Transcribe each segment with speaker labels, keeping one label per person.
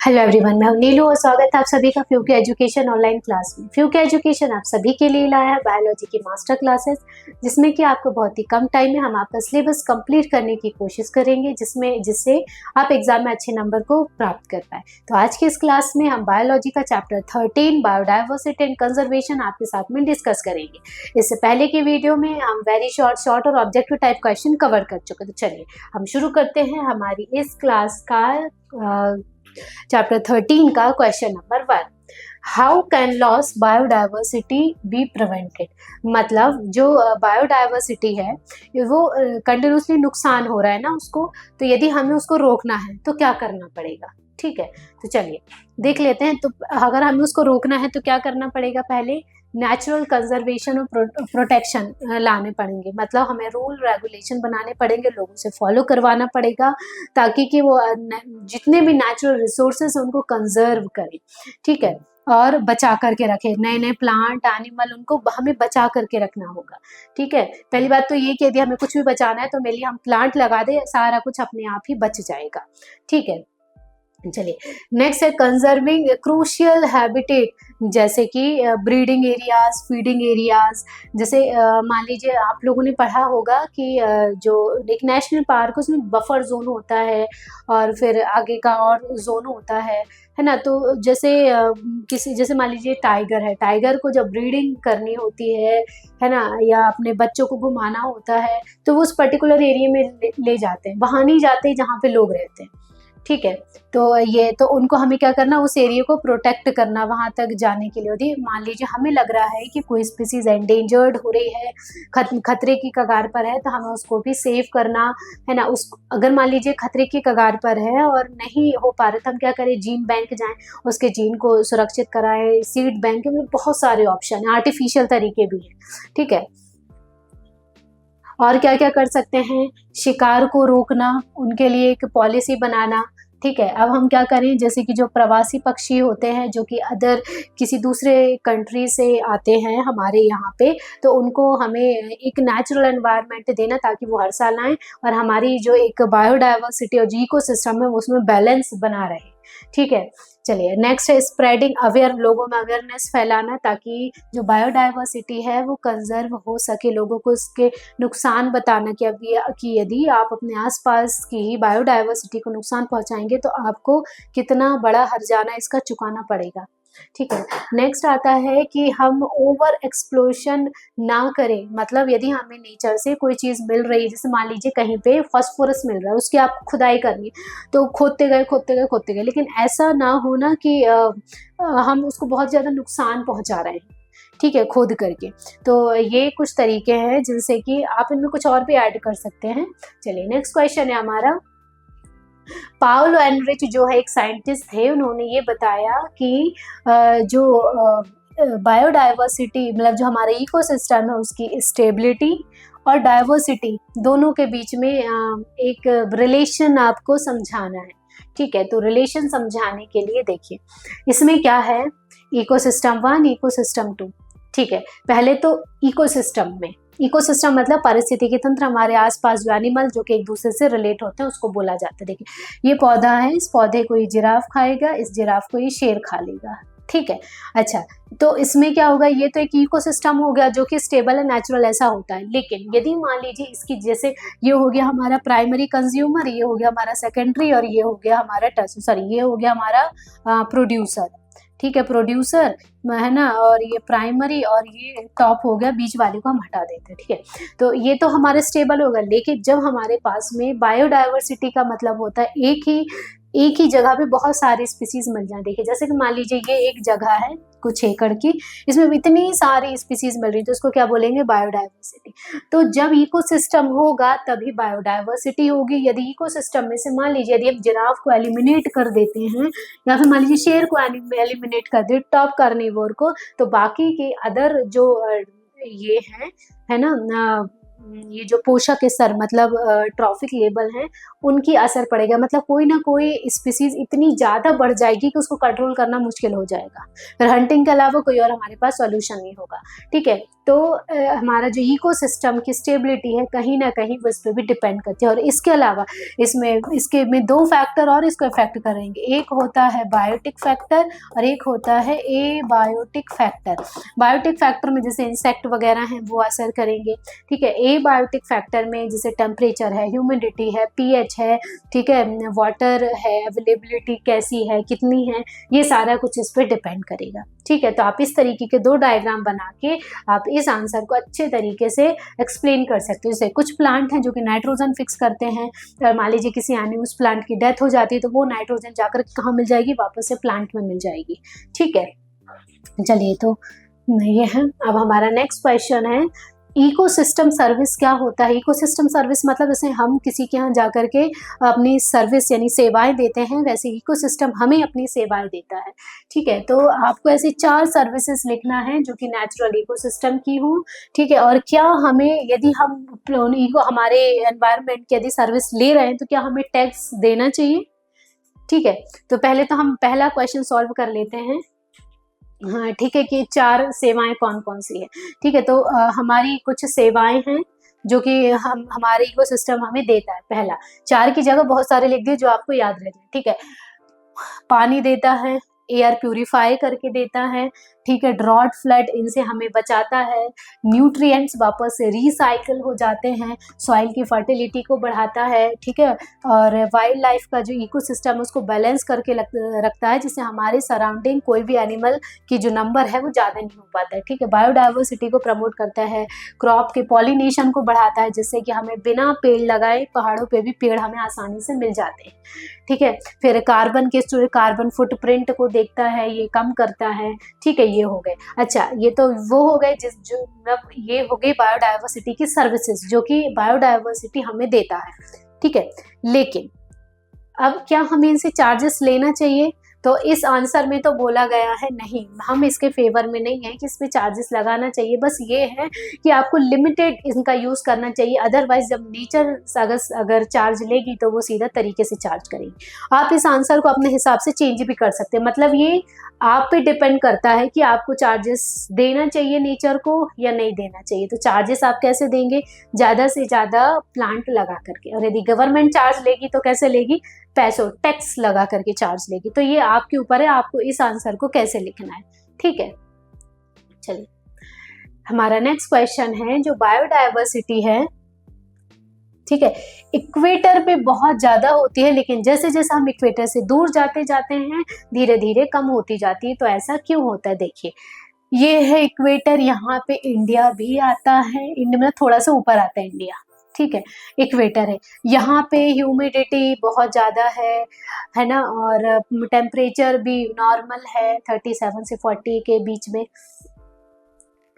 Speaker 1: Hello everyone, मैं हूं नीलू और स्वागत है आप सभी का फ्यूके एजुकेशन ऑनलाइन क्लास में। फ्यूके एजुकेशन आप सभी के लिए लाया है बायोलॉजी की मास्टर क्लासेस, जिसमें कि आपको बहुत ही कम टाइम में हम आपका सिलेबस कंप्लीट करने की कोशिश करेंगे, जिससे आप एग्जाम में अच्छे नंबर को प्राप्त कर पाए। तो आज की इस क्लास में हम बायोलॉजी का चैप्टर 13 बायोडाइवर्सिटी एंड कंजर्वेशन आपके साथ में डिस्कस करेंगे। इससे पहले की वीडियो में हम वेरी शॉर्ट और ऑब्जेक्टिव टाइप क्वेश्चन कवर कर चुके। तो चलिए हम शुरू करते हैं हमारी इस क्लास का चैप्टर 13 का question number 1। How can loss biodiversity be prevented. मतलब जो बायोडाइवर्सिटी है वो कंटिन्यूसली नुकसान हो रहा है ना उसको, तो यदि हमें उसको रोकना है तो क्या करना पड़ेगा। ठीक है, तो चलिए देख लेते हैं। तो अगर हमें उसको रोकना है तो क्या करना पड़ेगा, पहले नेचुरल कंजर्वेशन और प्रोटेक्शन लाने पड़ेंगे। मतलब हमें रूल रेगुलेशन बनाने पड़ेंगे, लोगों से फॉलो करवाना पड़ेगा, ताकि कि वो जितने भी नेचुरल रिसोर्सेज हैं उनको कंजर्व करें। ठीक है, और बचा करके रखे नए नए प्लांट एनिमल, उनको हमें बचा करके रखना होगा। ठीक है, पहली बात तो ये कि यदि हमें कुछ भी बचाना है तो मेरे लिए हम प्लांट लगा दें, सारा कुछ अपने आप ही बच जाएगा। ठीक है, चलिए नेक्स्ट है कंजर्विंग क्रूशियल हैबिटेट, जैसे कि ब्रीडिंग एरियाज, फीडिंग एरियाज। जैसे मान लीजिए आप लोगों ने पढ़ा होगा कि जो एक नेशनल पार्क उसमें बफर जोन होता है और फिर आगे का और जोन होता है ना। तो जैसे जैसे मान लीजिए टाइगर है, टाइगर को जब ब्रीडिंग करनी होती है ना, या अपने बच्चों को घुमाना होता है तो वो उस पर्टिकुलर एरिया में ले जाते हैं, वहाँ नहीं जाते जहाँ पे लोग रहते हैं। ठीक है, तो ये तो उनको हमें क्या करना, उस एरिया को प्रोटेक्ट करना वहां तक जाने के लिए। यदि मान लीजिए हमें लग रहा है कि कोई स्पीसीज एंडेंजर्ड हो रही है, खतरे की कगार पर है, तो हमें उसको भी सेव करना है ना। उस अगर मान लीजिए खतरे की कगार पर है और नहीं हो पा रहा तो हम क्या करें, जीन बैंक जाएं, उसके जीन को सुरक्षित कराएं। सीड बैंक में बहुत सारे ऑप्शन है, आर्टिफिशियल तरीके भी हैं। ठीक है, और क्या क्या कर सकते हैं, शिकार को रोकना, उनके लिए एक पॉलिसी बनाना। ठीक है, अब हम क्या करें, जैसे कि जो प्रवासी पक्षी होते हैं जो कि अदर किसी दूसरे कंट्री से आते हैं हमारे यहाँ पे, तो उनको हमें एक नेचुरल एनवायरनमेंट देना ताकि वो हर साल आएँ और हमारी जो एक बायोडाइवर्सिटी और जो इकोसिस्टम है उसमें बैलेंस बना रहे। ठीक है, चलिए नेक्स्ट है स्प्रेडिंग अवेयर, लोगों में अवेयरनेस फैलाना ताकि जो बायोडाइवर्सिटी है वो कंजर्व हो सके, लोगों को इसके नुकसान बताना कि यदि आप अपने आसपास की बायोडाइवर्सिटी को नुकसान पहुंचाएंगे तो आपको कितना बड़ा हर्जाना इसका चुकाना पड़ेगा। ठीक है, नेक्स्ट आता है कि हम ओवर एक्सप्लोशन ना करें। मतलब यदि हमें नेचर से कोई चीज़ मिल रही है, जैसे मान लीजिए कहीं पे फास्फोरस मिल रहा है, उसकी आप खुदाई करनी तो खोदते गए, लेकिन ऐसा ना हो ना कि हम उसको बहुत ज़्यादा नुकसान पहुंचा रहे हैं। ठीक है, खोद करके। तो ये कुछ तरीके हैं जिनसे कि आप इनमें कुछ और भी ऐड कर सकते हैं। चलिए नेक्स्ट क्वेश्चन है हमारा। पाउलो एनरिच जो है एक साइंटिस्ट थे, उन्होंने ये बताया कि जो बायोडाइवर्सिटी मतलब जो हमारा इकोसिस्टम है उसकी स्टेबिलिटी और डाइवर्सिटी दोनों के बीच में एक रिलेशन आपको समझाना है। ठीक है, तो रिलेशन समझाने के लिए देखिए इसमें क्या है, इकोसिस्टम 1 इकोसिस्टम 2। ठीक है, पहले तो इकोसिस्टम में, इकोसिस्टम मतलब पारिस्थितिकी तंत्र, हमारे आसपास जो एनिमल जो कि एक दूसरे से रिलेट होते हैं उसको बोला जाता है। देखिए ये पौधा है, इस पौधे को ये जिराफ खाएगा, इस जिराफ को ये शेर खा लेगा। ठीक है, अच्छा तो इसमें क्या होगा, ये तो एक इकोसिस्टम हो गया जो कि स्टेबल है, नेचुरल ऐसा होता है। लेकिन यदि मान लीजिए इसकी जैसे ये हो गया हमारा प्राइमरी कंज्यूमर, ये हो गया हमारा सेकेंडरी और ये हो गया हमारा ये हो गया हमारा प्रोड्यूसर। ठीक है, प्रोड्यूसर है ना, और ये प्राइमरी और ये टॉप हो गया, बीच वाले को हम हटा देते हैं। ठीक है, तो ये तो हमारे स्टेबल होगा। लेकिन जब हमारे पास में बायोडाइवर्सिटी का मतलब होता है एक ही जगह पे बहुत सारी स्पीसीज मिल जाए। देखिए जैसे कि मान लीजिए ये एक जगह है कुछ एकड़ की, इसमें इतनी सारी स्पीसीज मिल रही है तो उसको क्या बोलेंगे, बायोडाइवर्सिटी। तो जब इकोसिस्टम होगा तभी बायोडाइवर्सिटी होगी। यदि इकोसिस्टम में से मान लीजिए यदि हम जिराफ को एलिमिनेट कर देते हैं या फिर मान लीजिए शेर को एलिमिनेट कर दे, टॉप कार्निवोर को, तो बाकी के अदर जो ये है ना, ये जो पोषक स्तर मतलब ट्रॉफिक लेवल हैं उनकी असर पड़ेगा। मतलब कोई ना कोई स्पीसीज इतनी ज़्यादा बढ़ जाएगी कि उसको कंट्रोल करना मुश्किल हो जाएगा। फिर हंटिंग के अलावा कोई और हमारे पास सॉल्यूशन नहीं होगा। ठीक है, तो हमारा जो इकोसिस्टम की स्टेबिलिटी है कहीं ना कहीं वो इस पर भी डिपेंड करती है। और इसके अलावा इसके में दो फैक्टर और इसको इफेक्ट करेंगे, एक होता है बायोटिक फैक्टर और एक होता है एबायोटिक फैक्टर। बायोटिक फैक्टर में जैसे इंसेक्ट वगैरह हैं वो असर करेंगे, ठीक है। एबायोटिक फैक्टर में जैसे टेम्परेचर है, ह्यूमिडिटी है, पीएच है, ठीक है, वाटर है, अवेलेबिलिटी कैसी है, कितनी है, ये सारा कुछ इस पर डिपेंड करेगा, ठीक है। तो आप इस तरीके के दो डायग्राम बना के आप इस आंसर को अच्छे तरीके से एक्सप्लेन कर सकते हो। जैसे कुछ प्लांट हैं जो कि नाइट्रोजन फिक्स करते हैं, और मान लीजिए किसी उस प्लांट की डेथ हो जाती है तो वो नाइट्रोजन जाकर कहाँ मिल जाएगी, वापस से प्लांट में मिल जाएगी, ठीक है। चलिए, तो ये है। अब हमारा नेक्स्ट क्वेश्चन है, इकोसिस्टम सर्विस क्या होता है। इकोसिस्टम सर्विस मतलब जैसे हम किसी के यहाँ जाकर के अपनी सर्विस यानी सेवाएं देते हैं, वैसे इकोसिस्टम हमें अपनी सेवाएं देता है, ठीक है। तो आपको ऐसी 4 सर्विसेज लिखना है जो कि नेचुरल इकोसिस्टम की हो, ठीक है। और क्या हमें, यदि हम हमारे एनवायरनमेंट की यदि सर्विस ले रहे हैं तो क्या हमें टैक्स देना चाहिए, ठीक है। तो पहले तो हम पहला क्वेश्चन सॉल्व कर लेते हैं, हाँ ठीक है, कि 4 सेवाएं कौन कौन सी है, ठीक है। तो हमारी कुछ सेवाएं हैं जो कि हमारे इकोसिस्टम हमें देता है। पहला, 4 की जगह बहुत सारे लिख दिए जो आपको याद रहते हैं, ठीक है। पानी देता है, एयर प्यूरिफाई करके देता है, ठीक है। ड्रॉट फ्लड इनसे हमें बचाता है, न्यूट्रिएंट्स वापस से रिसाइकल हो जाते हैं, सॉइल की फर्टिलिटी को बढ़ाता है, ठीक है। और वाइल्ड लाइफ का जो इकोसिस्टम है उसको बैलेंस करके रखता है, जिससे हमारे सराउंडिंग कोई भी एनिमल की जो नंबर है वो ज़्यादा नहीं हो पाता है, ठीक है। बायोडाइवर्सिटी को प्रमोट करता है, क्रॉप के पॉलिनेशन को बढ़ाता है, जिससे कि हमें बिना पेड़ लगाए पहाड़ों पे भी पेड़ हमें आसानी से मिल जाते हैं, ठीक है। फिर कार्बन फुटप्रिंट को देखता है, ये कम करता है, ठीक है। ये हो गए। अच्छा, ये तो वो हो गए ये हो गई बायोडाइवर्सिटी की सर्विसेज जो कि बायोडाइवर्सिटी हमें देता है, ठीक है। लेकिन अब क्या हमें इनसे चार्जेस लेना चाहिए? तो इस आंसर में तो बोला गया है नहीं, हम इसके फेवर में नहीं है कि इस पे चार्जेस लगाना चाहिए। बस ये है कि आपको लिमिटेड इनका यूज़ करना चाहिए, अदरवाइज जब नेचर अगर चार्ज लेगी तो वो सीधा तरीके से चार्ज करेगी। आप इस आंसर को अपने हिसाब से चेंज भी कर सकते हैं, मतलब ये आप पे डिपेंड करता है कि आपको चार्जेस देना चाहिए नेचर को या नहीं देना चाहिए। तो चार्जेस आप कैसे देंगे? ज़्यादा से ज़्यादा प्लांट लगा करके, और यदि गवर्नमेंट चार्ज लेगी तो कैसे लेगी? पैसों टैक्स लगा करके चार्ज लेगी। तो ये आपके ऊपर है, आपको इस आंसर को कैसे लिखना है, ठीक है। चलिए, हमारा नेक्स्ट क्वेश्चन है, जो बायोडाइवर्सिटी है, ठीक है, इक्वेटर पे बहुत ज्यादा होती है, लेकिन जैसे जैसे हम इक्वेटर से दूर जाते जाते हैं धीरे धीरे कम होती जाती है। तो ऐसा क्यों होता है? देखिए, ये है इक्वेटर, यहाँ पे इंडिया भी आता है, इंडिया में थोड़ा सा ऊपर आता है इंडिया, ठीक है। इक्वेटर है, यहाँ पे ह्यूमिडिटी बहुत ज़्यादा है ना, और टेम्परेचर भी नॉर्मल है 37 से 40 के बीच में।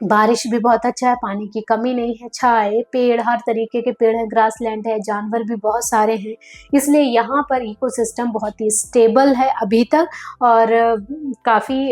Speaker 1: बारिश भी बहुत अच्छा है, पानी की कमी नहीं है, छाए पेड़, हर तरीके के पेड़ हैं, ग्रासलैंड है, जानवर भी बहुत सारे हैं, इसलिए यहाँ पर इकोसिस्टम बहुत ही स्टेबल है अभी तक। और काफ़ी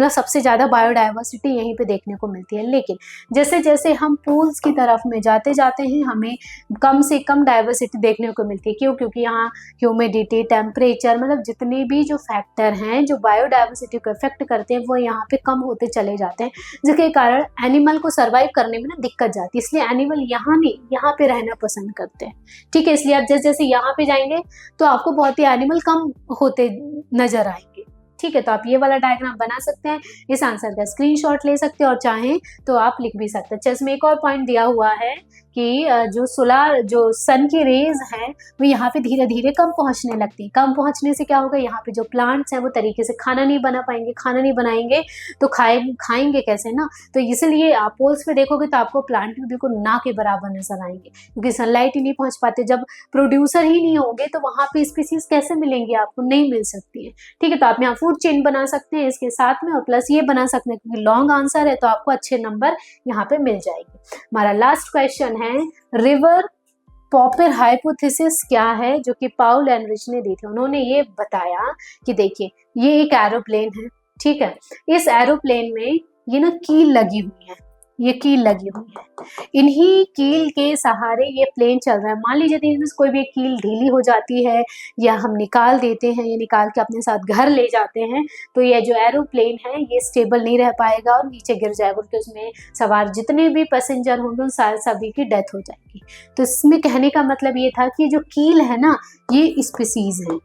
Speaker 1: सबसे ज़्यादा बायोडाइवर्सिटी यहीं पे देखने को मिलती है। लेकिन जैसे जैसे हम पूल्स की तरफ में जाते जाते हैं हमें कम से कम डाइवर्सिटी देखने को मिलती है। क्यों? क्योंकि यहाँ ह्यूमिडिटी, टेम्परेचर, मतलब जितने भी जो फैक्टर हैं जो बायोडाइवर्सिटी को इफेक्ट करते हैं वो यहाँ पे कम होते चले जाते हैं, जिसके कारण एनिमल को सर्वाइव करने में ना दिक्कत जाती है। इसलिए एनिमल यहाँ नहीं, यहाँ पे रहना पसंद करते हैं, ठीक है। इसलिए आप जैसे जैसे यहाँ पे जाएंगे तो आपको बहुत ही एनिमल कम होते नजर आएंगे, ठीक है। तो आप ये वाला डायग्राम बना सकते हैं, इस आंसर का स्क्रीनशॉट ले सकते हैं, और चाहें तो आप लिख भी सकते हैं। अच्छा, इसमें एक और पॉइंट दिया हुआ है कि जो सन की रेज हैं वो यहाँ पे धीरे धीरे कम पहुँचने लगती है। कम पहुँचने से क्या होगा? यहाँ पे जो प्लांट्स हैं वो तरीके से खाना नहीं बना पाएंगे, खाना नहीं बनाएंगे तो खाएंगे कैसे ना। तो इसलिए आप पोल्स पे देखोगे तो आपको प्लांट भी बिल्कुल ना के बराबर नजर आएंगे, क्योंकि सनलाइट ही नहीं पहुँच पाते। जब प्रोड्यूसर ही नहीं होंगे तो वहाँ पे स्पीसीज कैसे मिलेंगी? आपको नहीं मिल सकती है, ठीक है। तो आप यहाँ फूड चेन बना सकते हैं इसके साथ में, और प्लस ये बना सकते हैं क्योंकि लॉन्ग आंसर है तो आपको अच्छे नंबर यहाँ पे मिल जाएंगे। हमारा लास्ट क्वेश्चन है, रिवर पॉपर हाइपोथेसिस क्या है, जो कि पाउल एनरिच ने दी थी। उन्होंने ये बताया कि देखिए, ये एक एरोप्लेन है, ठीक है। इस एरोप्लेन में ये ना कील लगी हुई है, ये कील लगी हुई है, इन्हीं कील के सहारे ये प्लेन चल रहा है। मान लीजिए यदि कोई भी कील ढीली हो जाती है या हम निकाल देते हैं, या निकाल के अपने साथ घर ले जाते हैं, तो ये जो एरोप्लेन है ये स्टेबल नहीं रह पाएगा और नीचे गिर जाएगा, क्योंकि उसमें सवार जितने भी पैसेंजर होंगे उन सभी की डेथ हो जाएगी। तो इसमें कहने का मतलब ये था कि जो कील है ना, ये स्पीसीज है।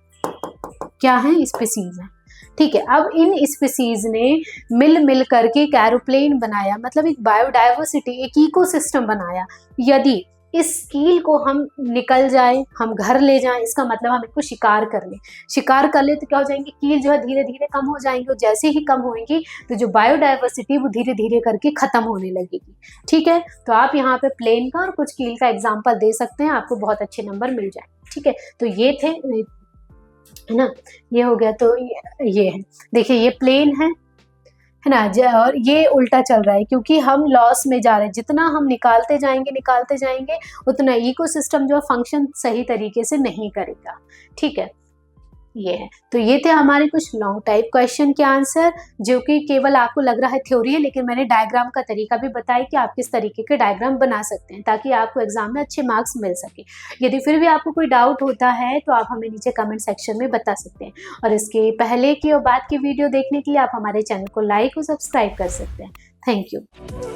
Speaker 1: क्या है? स्पीसीज है। ठीक है, अब इन स्पीसीज ने मिल करके एक एरोप्लेन बनाया, मतलब एक बायोडाइवर्सिटी, एक इकोसिस्टम बनाया। यदि इस कील को हम निकल जाए, हम घर ले जाएं, इसका मतलब हम इनको शिकार कर ले। शिकार कर ले तो क्या हो जाएंगे, कील जो है धीरे धीरे कम हो जाएंगे, और जैसे ही कम होंगी तो जो बायोडाइवर्सिटी वो धीरे धीरे करके खत्म होने लगेगी। ठीक है, तो आप यहाँ पे प्लेन का और कुछ कील का एग्जाम्पल दे सकते हैं, आपको बहुत अच्छे नंबर मिल जाए। ठीक है, तो ये थे, है ना, ये हो गया। तो ये है, देखिए ये प्लेन है ना, और ये उल्टा चल रहा है क्योंकि हम लॉस में जा रहे हैं। जितना हम निकालते जाएंगे उतना इकोसिस्टम जो फंक्शन सही तरीके से नहीं करेगा। ठीक है, ये है। तो ये थे हमारे कुछ लॉन्ग टाइप क्वेश्चन के आंसर, जो कि केवल आपको लग रहा है थ्योरी है, लेकिन मैंने डायग्राम का तरीका भी बताया कि आप किस तरीके के डायग्राम बना सकते हैं ताकि आपको एग्जाम में अच्छे मार्क्स मिल सके। यदि फिर भी आपको कोई डाउट होता है तो आप हमें नीचे कमेंट सेक्शन में बता सकते हैं, और इसके पहले की और बाद की वीडियो देखने के लिए आप हमारे चैनल को लाइक और सब्सक्राइब कर सकते हैं। Thank you.